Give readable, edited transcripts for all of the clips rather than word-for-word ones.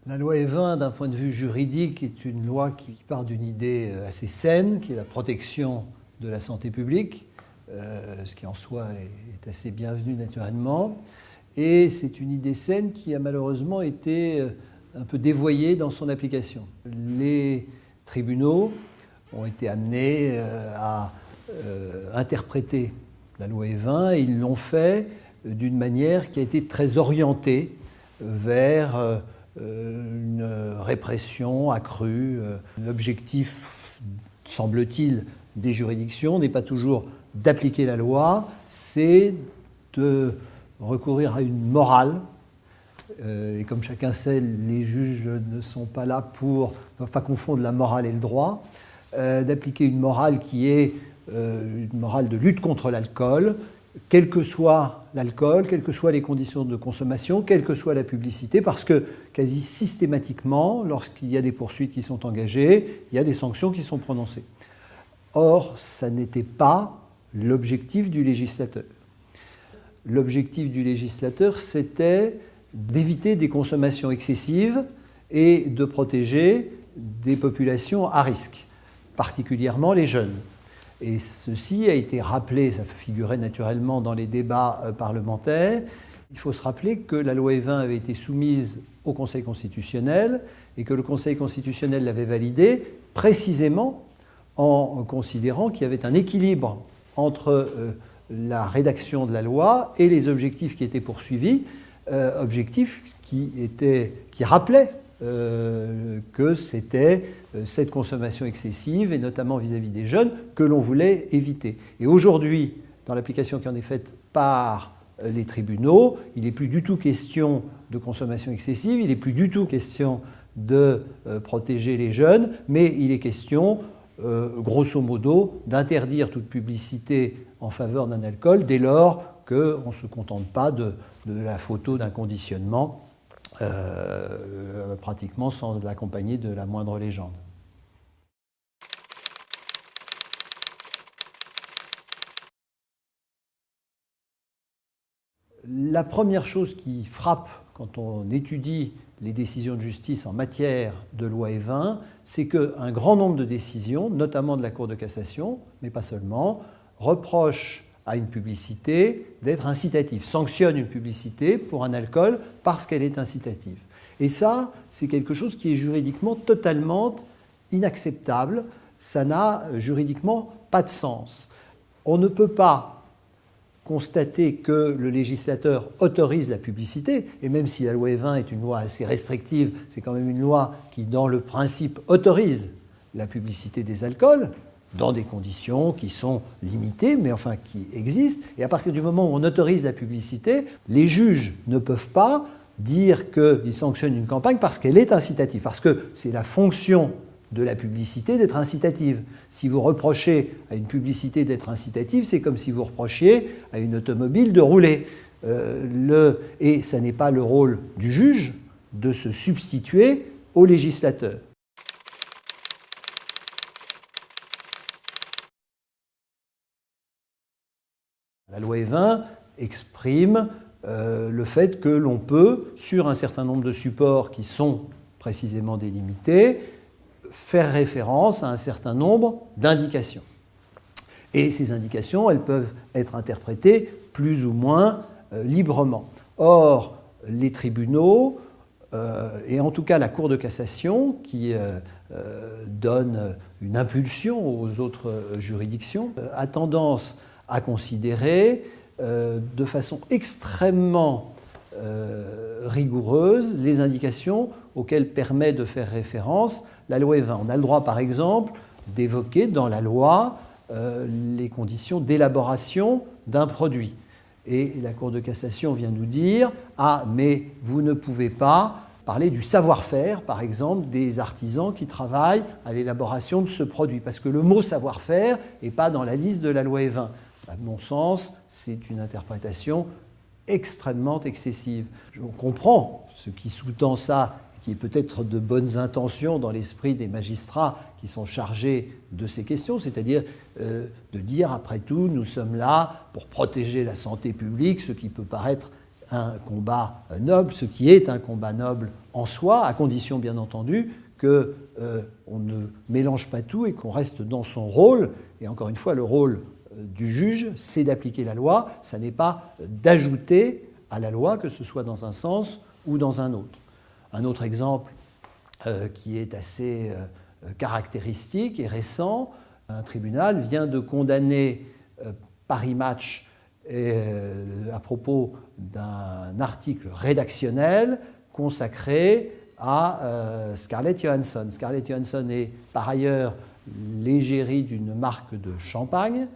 La loi Evin, d'un point de vue juridique, est une loi qui part d'une idée assez saine, qui est la protection de la santé publique, ce qui en soi est assez bienvenu naturellement. Et c'est une idée saine qui a malheureusement été un peu dévoyée dans son application. Les tribunaux ont été amenés à interpréter la loi Evin et ils l'ont fait d'une manière qui a été très orientée vers une répression accrue. L'objectif, semble-t-il, des juridictions n'est pas toujours d'appliquer la loi, c'est de recourir à une morale. Et comme chacun sait, les juges ne sont pas là pour ne pas confondre la morale et le droit, d'appliquer une morale qui est une morale de lutte contre l'alcool, quel que soit l'alcool, quelles que soient les conditions de consommation, quelle que soit la publicité, parce que quasi systématiquement, lorsqu'il y a des poursuites qui sont engagées, il y a des sanctions qui sont prononcées. Or, ça n'était pas l'objectif du législateur. L'objectif du législateur, c'était d'éviter des consommations excessives et de protéger des populations à risque, particulièrement les jeunes. Et ceci a été rappelé, ça figurait naturellement dans les débats parlementaires. Il faut se rappeler que la loi Evin avait été soumise au Conseil constitutionnel et que le Conseil constitutionnel l'avait validée précisément en considérant qu'il y avait un équilibre entre la rédaction de la loi et les objectifs qui étaient poursuivis, objectifs qui rappelaient que c'était cette consommation excessive, et notamment vis-à-vis des jeunes, que l'on voulait éviter. Et aujourd'hui, dans l'application qui en est faite par les tribunaux, il n'est plus du tout question de consommation excessive, il n'est plus du tout question de protéger les jeunes, mais il est question, grosso modo, d'interdire toute publicité en faveur d'un alcool dès lors qu'on ne se contente pas de la photo d'un conditionnement pratiquement sans l'accompagner de la moindre légende. La première chose qui frappe quand on étudie les décisions de justice en matière de loi Evin, c'est qu'un grand nombre de décisions, notamment de la Cour de cassation, mais pas seulement, reprochent à une publicité d'être incitative, sanctionne une publicité pour un alcool parce qu'elle est incitative. Et ça, c'est quelque chose qui est juridiquement totalement inacceptable. Ça n'a juridiquement pas de sens. On ne peut pas constater que le législateur autorise la publicité, et même si la loi Evin est une loi assez restrictive, c'est quand même une loi qui, dans le principe, autorise la publicité des alcools, dans des conditions qui sont limitées, mais enfin qui existent. Et à partir du moment où on autorise la publicité, les juges ne peuvent pas dire qu'ils sanctionnent une campagne parce qu'elle est incitative, parce que c'est la fonction de la publicité d'être incitative. Si vous reprochez à une publicité d'être incitative, c'est comme si vous reprochiez à une automobile de rouler. Et ça n'est pas le rôle du juge de se substituer au législateur. La loi Evin exprime le fait que l'on peut, sur un certain nombre de supports qui sont précisément délimités, faire référence à un certain nombre d'indications. Et ces indications, elles peuvent être interprétées plus ou moins librement. Or, les tribunaux, et en tout cas la Cour de cassation, qui donne une impulsion aux autres juridictions, a tendance à considérer de façon extrêmement rigoureuse les indications auxquelles permet de faire référence la loi Evin. On a le droit, par exemple, d'évoquer dans la loi les conditions d'élaboration d'un produit. Et la Cour de cassation vient nous dire « Ah, mais vous ne pouvez pas parler du savoir-faire, par exemple, des artisans qui travaillent à l'élaboration de ce produit, parce que le mot savoir-faire n'est pas dans la liste de la loi Evin. » À mon sens, c'est une interprétation extrêmement excessive. Je comprends ce qui sous-tend ça, qui est peut-être de bonnes intentions dans l'esprit des magistrats qui sont chargés de ces questions, c'est-à-dire de dire, après tout, nous sommes là pour protéger la santé publique, ce qui peut paraître un combat noble, ce qui est un combat noble en soi, à condition bien entendu qu'on ne mélange pas tout et qu'on reste dans son rôle. Et encore une fois, le rôle du juge, c'est d'appliquer la loi, ça n'est pas d'ajouter à la loi, que ce soit dans un sens ou dans un autre. Un autre exemple qui est assez caractéristique et récent, un tribunal vient de condamner Paris Match à propos d'un article rédactionnel consacré à Scarlett Johansson. Scarlett Johansson est par ailleurs l'égérie d'une marque de champagne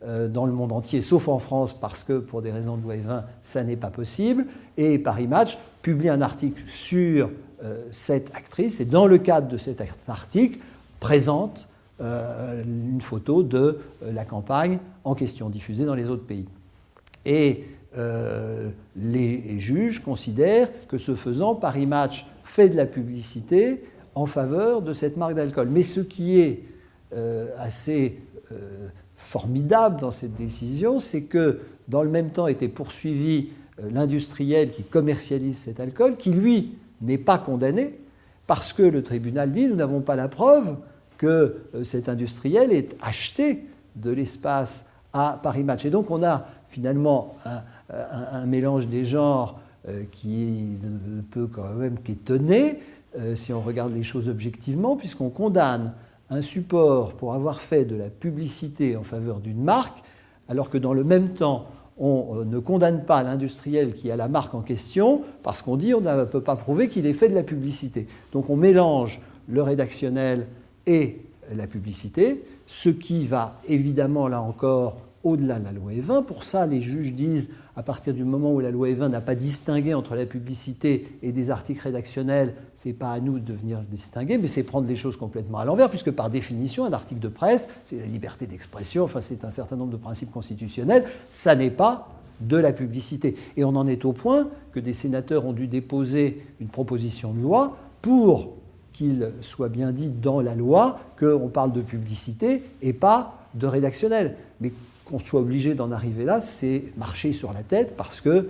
dans le monde entier, sauf en France, parce que pour des raisons de loi Evin, ça n'est pas possible. Et Paris Match publie un article sur cette actrice, et dans le cadre de cet article, présente une photo de la campagne en question, diffusée dans les autres pays. Et les juges considèrent que ce faisant, Paris Match fait de la publicité en faveur de cette marque d'alcool. Mais ce qui est assez formidable dans cette décision, c'est que dans le même temps était poursuivi l'industriel qui commercialise cet alcool, qui lui n'est pas condamné, parce que le tribunal dit nous n'avons pas la preuve que cet industriel ait acheté de l'espace à Paris Match. Et donc on a finalement un mélange des genres qui ne peut quand même qu'étonner si on regarde les choses objectivement, puisqu'on condamne un support pour avoir fait de la publicité en faveur d'une marque, alors que dans le même temps, on ne condamne pas l'industriel qui a la marque en question, parce qu'on dit on ne peut pas prouver qu'il ait fait de la publicité. Donc on mélange le rédactionnel et la publicité, ce qui va évidemment, là encore, au-delà de la loi Evin. Pour ça, les juges disent, à partir du moment où la loi Evin n'a pas distingué entre la publicité et des articles rédactionnels, ce n'est pas à nous de venir distinguer, mais c'est prendre les choses complètement à l'envers, puisque par définition, un article de presse, c'est la liberté d'expression, enfin c'est un certain nombre de principes constitutionnels, ça n'est pas de la publicité. Et on en est au point que des sénateurs ont dû déposer une proposition de loi pour qu'il soit bien dit dans la loi qu'on parle de publicité et pas de rédactionnel. Mais qu'on soit obligé d'en arriver là, c'est marcher sur la tête parce que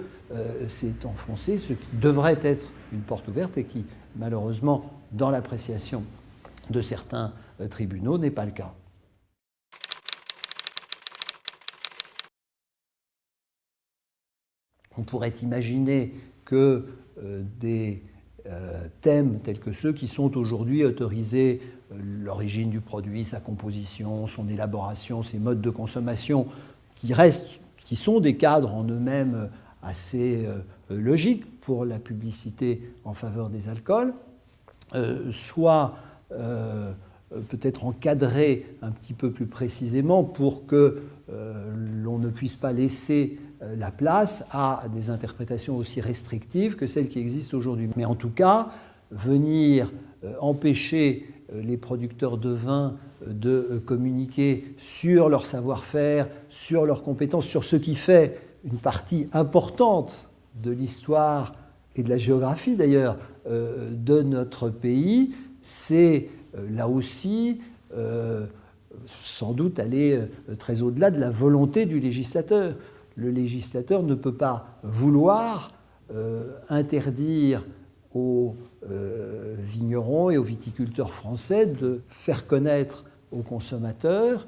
c'est enfoncer ce qui devrait être une porte ouverte et qui, malheureusement, dans l'appréciation de certains tribunaux, n'est pas le cas. On pourrait imaginer que des thèmes tels que ceux qui sont aujourd'hui autorisés, l'origine du produit, sa composition, son élaboration, ses modes de consommation, qui sont des cadres en eux-mêmes assez logiques pour la publicité en faveur des alcools, soit peut-être encadrés un petit peu plus précisément pour que l'on ne puisse pas laisser la place à des interprétations aussi restrictives que celles qui existent aujourd'hui. Mais en tout cas, venir empêcher les producteurs de vin de communiquer sur leur savoir-faire, sur leurs compétences, sur ce qui fait une partie importante de l'histoire et de la géographie d'ailleurs de notre pays, c'est là aussi sans doute aller très au-delà de la volonté du législateur. Le législateur ne peut pas vouloir interdire aux vignerons et aux viticulteurs français de faire connaître aux consommateurs,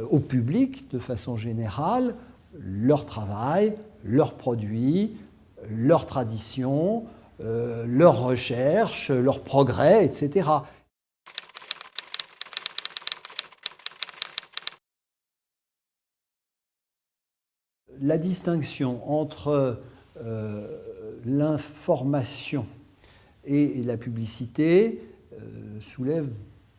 au public de façon générale, leur travail, leurs produits, leurs traditions, leurs recherches, leurs progrès, etc. La distinction entre l'information et la publicité soulève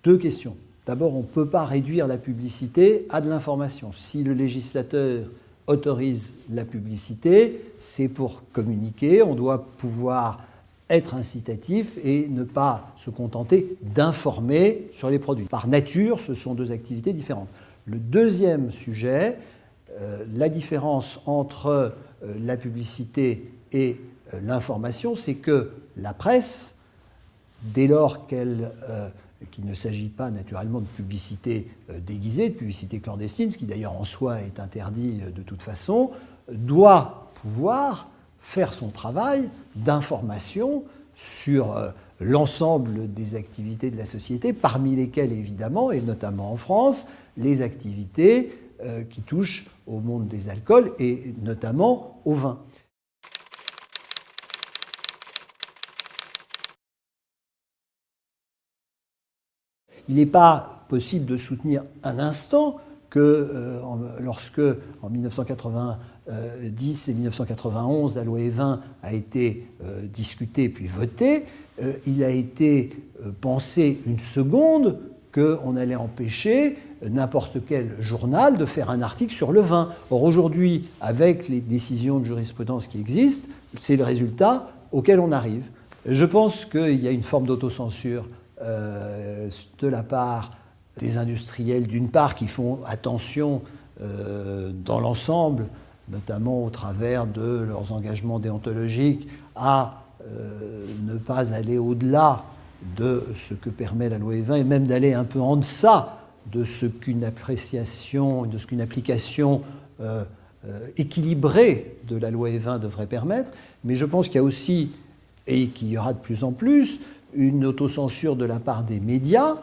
deux questions. D'abord, on ne peut pas réduire la publicité à de l'information. Si le législateur autorise la publicité, c'est pour communiquer, on doit pouvoir être incitatif et ne pas se contenter d'informer sur les produits. Par nature, ce sont deux activités différentes. Le deuxième sujet, la différence entre la publicité et l'information, c'est que la presse, dès lors qu'il ne s'agit pas naturellement de publicité déguisée, de publicité clandestine, ce qui d'ailleurs en soi est interdit de toute façon, doit pouvoir faire son travail d'information sur l'ensemble des activités de la société, parmi lesquelles évidemment, et notamment en France, les activités qui touchent au monde des alcools et notamment au vin. Il n'est pas possible de soutenir un instant que lorsque, en 1990 et 1991, la loi Evin a été discutée puis votée, il a été pensé une seconde qu'on allait empêcher n'importe quel journal de faire un article sur le vin. Or aujourd'hui, avec les décisions de jurisprudence qui existent, c'est le résultat auquel on arrive. Je pense qu'il y a une forme d'autocensure de la part des industriels, d'une part, qui font attention dans l'ensemble, notamment au travers de leurs engagements déontologiques, à ne pas aller au-delà de ce que permet la loi Evin et même d'aller un peu en deçà de ce qu'une appréciation, de ce qu'une application équilibrée de la loi Evin devrait permettre. Mais je pense qu'il y a aussi, et qu'il y aura de plus en plus, une autocensure de la part des médias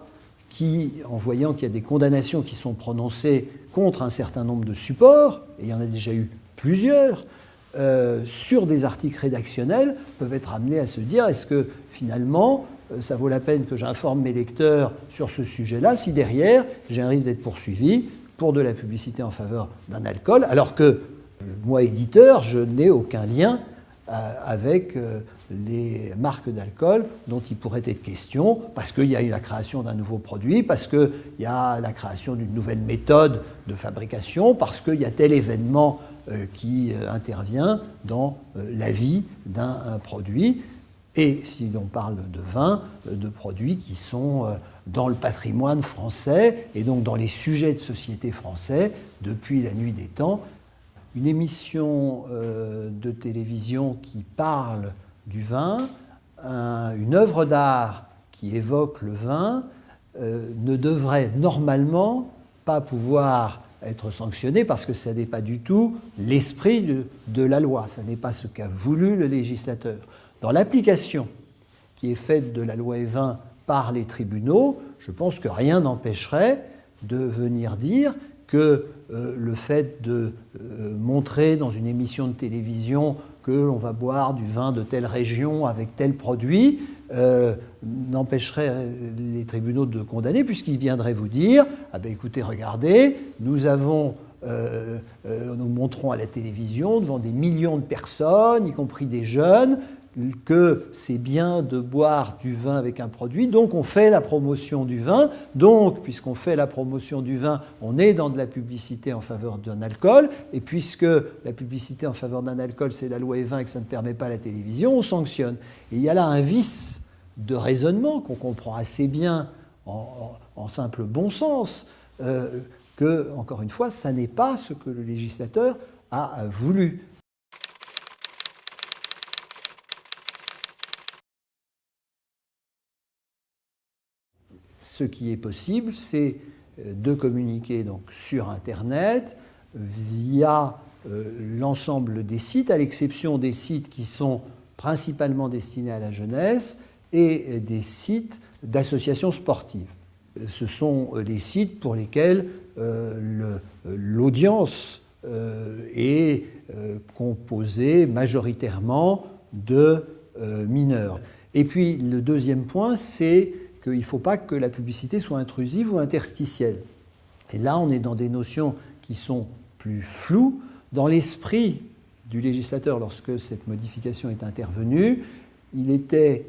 qui, en voyant qu'il y a des condamnations qui sont prononcées contre un certain nombre de supports, et il y en a déjà eu plusieurs, sur des articles rédactionnels, peuvent être amenés à se dire est-ce que finalement ça vaut la peine que j'informe mes lecteurs sur ce sujet-là si derrière j'ai un risque d'être poursuivi pour de la publicité en faveur d'un alcool, alors que moi, éditeur, je n'ai aucun lien avec les marques d'alcool dont il pourrait être question, parce qu'il y a eu la création d'un nouveau produit, parce qu'il y a la création d'une nouvelle méthode de fabrication, parce qu'il y a tel événement qui intervient dans la vie d'un produit. Et si l'on parle de vin, de produits qui sont dans le patrimoine français et donc dans les sujets de société français depuis la nuit des temps. Une émission de télévision qui parle du vin, une œuvre d'art qui évoque le vin, ne devrait normalement pas pouvoir être sanctionnée parce que ce n'est pas du tout l'esprit de la loi, ce n'est pas ce qu'a voulu le législateur. Dans l'application qui est faite de la loi Evin par les tribunaux, je pense que rien n'empêcherait de venir dire que le fait de montrer dans une émission de télévision que l'on va boire du vin de telle région avec tel produit n'empêcherait les tribunaux de condamner, puisqu'ils viendraient vous dire « Ah ben écoutez, regardez, nous montrons à la télévision devant des millions de personnes, y compris des jeunes, que c'est bien de boire du vin avec un produit, donc on fait la promotion du vin, donc puisqu'on fait la promotion du vin, on est dans de la publicité en faveur d'un alcool, et puisque la publicité en faveur d'un alcool c'est la loi Evin et que ça ne permet pas la télévision, on sanctionne. Et il y a là un vice de raisonnement qu'on comprend assez bien en simple bon sens, que, encore une fois, ça n'est pas ce que le législateur a voulu. Ce qui est possible, c'est de communiquer donc sur Internet via l'ensemble des sites, à l'exception des sites qui sont principalement destinés à la jeunesse et des sites d'associations sportives. Ce sont des sites pour lesquels l'audience est composée majoritairement de mineurs. Et puis le deuxième point, c'est qu'il ne faut pas que la publicité soit intrusive ou interstitielle. Et là, on est dans des notions qui sont plus floues. Dans l'esprit du législateur, lorsque cette modification est intervenue, il était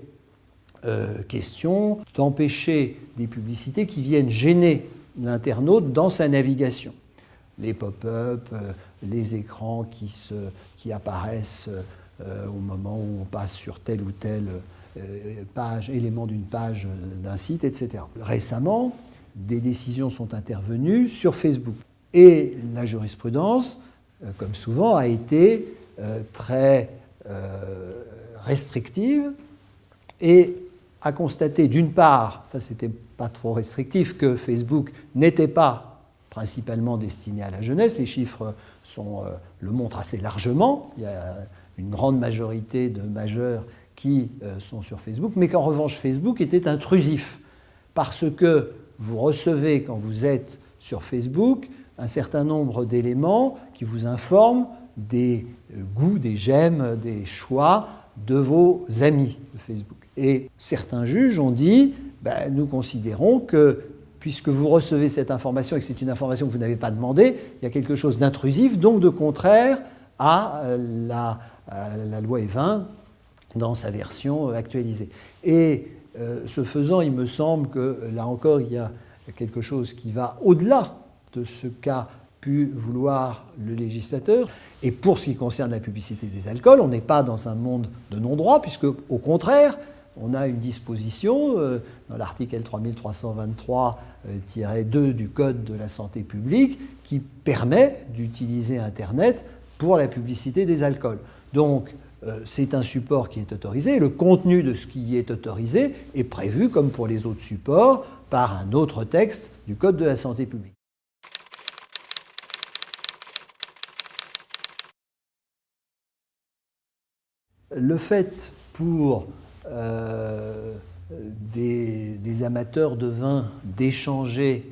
question d'empêcher des publicités qui viennent gêner l'internaute dans sa navigation. Les pop-up, les écrans qui apparaissent au moment où on passe sur telle ou telle page, élément d'une page d'un site, etc. Récemment, des décisions sont intervenues sur Facebook. Et la jurisprudence, comme souvent, a été très restrictive et a constaté, d'une part, ça c'était pas trop restrictif, que Facebook n'était pas principalement destiné à la jeunesse. Les chiffres le montrent assez largement. Il y a une grande majorité de majeurs qui sont sur Facebook, mais qu'en revanche Facebook était intrusif, parce que vous recevez, quand vous êtes sur Facebook, un certain nombre d'éléments qui vous informent des goûts, des j'aime, des choix de vos amis de Facebook. Et certains juges ont dit, nous considérons que puisque vous recevez cette information et que c'est une information que vous n'avez pas demandée, il y a quelque chose d'intrusif, donc de contraire à la loi Evin dans sa version actualisée. Et ce faisant, il me semble que là encore, il y a quelque chose qui va au-delà de ce qu'a pu vouloir le législateur. Et pour ce qui concerne la publicité des alcools, on n'est pas dans un monde de non-droit, puisque au contraire, on a une disposition dans l'article L3323-2 du Code de la santé publique qui permet d'utiliser Internet pour la publicité des alcools. Donc, c'est un support qui est autorisé. Le contenu de ce qui est autorisé est prévu, comme pour les autres supports, par un autre texte du Code de la santé publique. Le fait pour des amateurs de vin d'échanger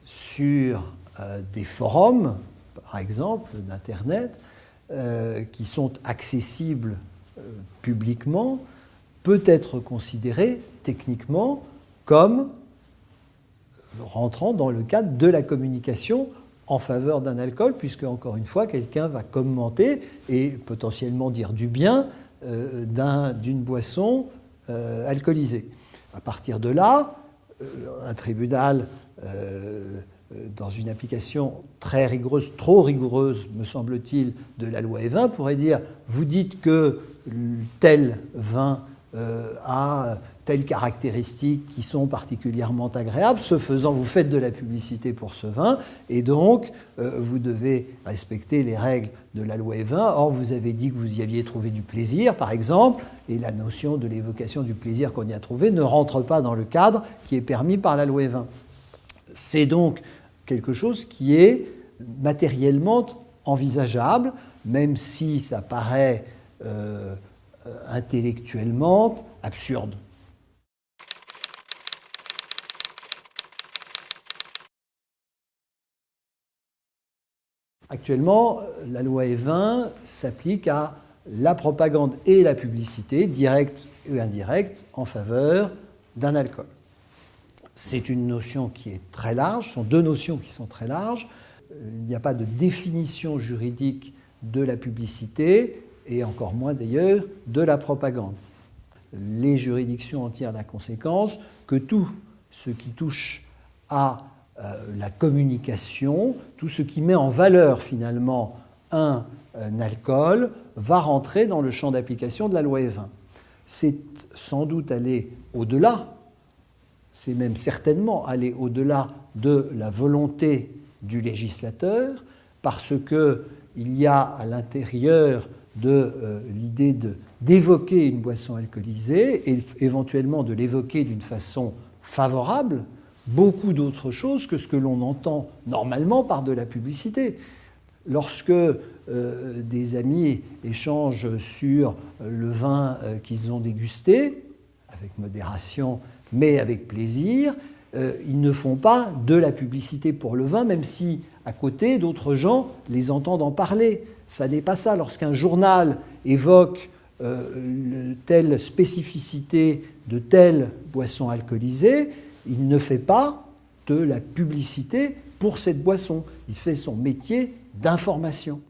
sur des forums, par exemple, d'Internet, qui sont accessibles publiquement, peut être considéré techniquement comme rentrant dans le cadre de la communication en faveur d'un alcool, puisque, encore une fois, quelqu'un va commenter et potentiellement dire du bien d'une boisson alcoolisée. À partir de là, un tribunal, dans une application très rigoureuse, trop rigoureuse, me semble-t-il, de la loi Evin, pourrait dire « vous dites que tel vin a telles caractéristiques qui sont particulièrement agréables, ce faisant, vous faites de la publicité pour ce vin, et donc vous devez respecter les règles de la loi Evin. Or, vous avez dit que vous y aviez trouvé du plaisir, par exemple, et la notion de l'évocation du plaisir qu'on y a trouvé ne rentre pas dans le cadre qui est permis par la loi Evin. » C'est donc quelque chose qui est matériellement envisageable, même si ça paraît intellectuellement absurde. Actuellement, la loi Evin s'applique à la propagande et la publicité, directe et indirecte, en faveur d'un alcool. C'est une notion qui est très large, ce sont deux notions qui sont très larges. Il n'y a pas de définition juridique de la publicité, et encore moins d'ailleurs de la propagande. Les juridictions en tirent la conséquence que tout ce qui touche à la communication, tout ce qui met en valeur finalement un alcool, va rentrer dans le champ d'application de la loi Evin. C'est sans doute aller au-delà, c'est même certainement aller au-delà de la volonté du législateur, parce qu'il y a à l'intérieur de l'idée d'évoquer une boisson alcoolisée et éventuellement de l'évoquer d'une façon favorable, beaucoup d'autres choses que ce que l'on entend normalement par de la publicité. Lorsque des amis échangent sur le vin qu'ils ont dégusté, avec modération mais avec plaisir, ils ne font pas de la publicité pour le vin, même si à côté d'autres gens les entendent en parler. Ça n'est pas ça. Lorsqu'un journal évoque telle spécificité de telle boisson alcoolisée, il ne fait pas de la publicité pour cette boisson. Il fait son métier d'information.